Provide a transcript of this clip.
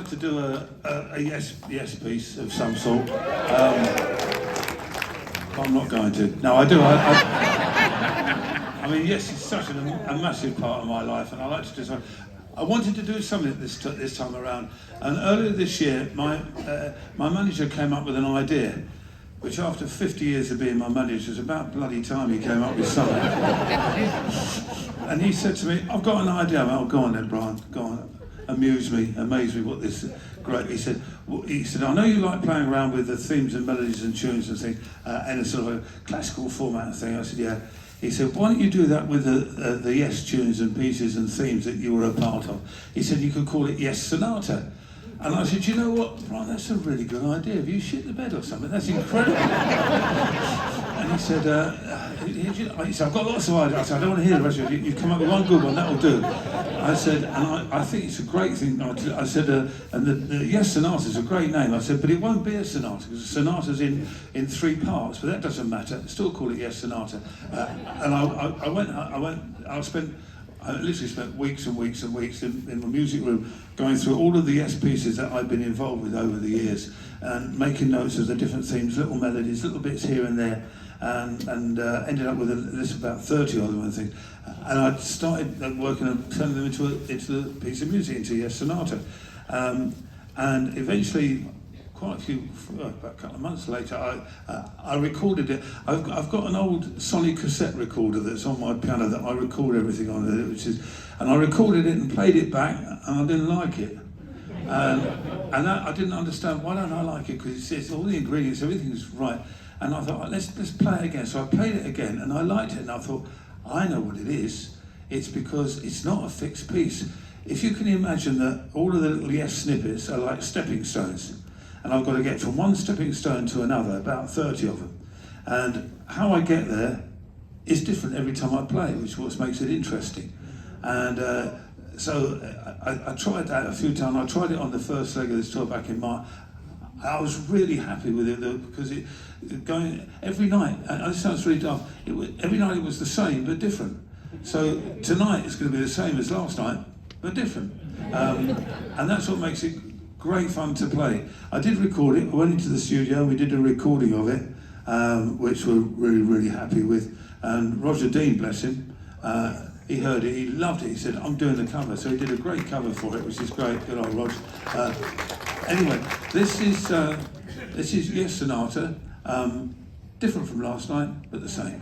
to do a yes piece of some sort. But I'm not going to. No, I do. I mean, yes, it's such a massive part of my life, and I like to do something. I wanted to do something this time around, and earlier this year, my manager came up with an idea, which after 50 years of being my manager, was about bloody time he came up with something. And he said to me, "I've got an idea." Oh, go on then, Brian. Go on. Amaze me. What this great. He said, "I know you like playing around with the themes and melodies and tunes and things, in a sort of a classical format thing." I said, "Yeah." He said, "Why don't you do that with the Yes tunes and pieces and themes that you were a part of?" He said, "You could call it Yes Sonata." And I said, "You know what, Brian, that's a really good idea. Have you shit the bed or something? That's incredible." And he said, "I've got lots of ideas." I said, "I don't want to hear the rest of it. You've come up with one good one, that'll do." I said, "And I think it's a great thing." I said, "And the Yes Sonata is a great name." I said, "But it won't be a sonata, because a sonata's in 3 parts, but that doesn't matter. Still call it Yes Sonata." And I literally spent weeks and weeks and weeks in my music room going through all of the Yes pieces that I've been involved with over the years and making notes of the different themes, little melodies, little bits here and there, and ended up with a list of about 30 of them, I think. And I started working on turning them into a piece of music, into Yes Sonata. And eventually, quite a few, about a couple of months later, I recorded it. I've got an old Sony cassette recorder that's on my piano that I record everything on, and I recorded it and played it back, and I didn't like it. And I didn't understand, why don't I like it? Because it's all the ingredients, everything's right. And I thought, let's play it again. So I played it again, and I liked it, and I thought, I know what it is. It's because it's not a fixed piece. If you can imagine that all of the little Yes snippets are like stepping stones, and I've got to get from one stepping stone to another, about 30 of them. And how I get there is different every time I play, which is what makes it interesting. And so I tried that a few times. I tried it on the first leg of this tour back in March. I was really happy with it because going every night, and it sounds really daft, every night it was the same but different. So tonight it's going to be the same as last night but different. And that's what makes it great fun to play. I did record it. I went into the studio and we did a recording of it, which we're really, really happy with. And Roger Dean, bless him, he heard it, he loved it. He said, "I'm doing the cover." So he did a great cover for it, which is great. Good old Roger. Anyway, this is Yes Sonata, different from last night, but the same.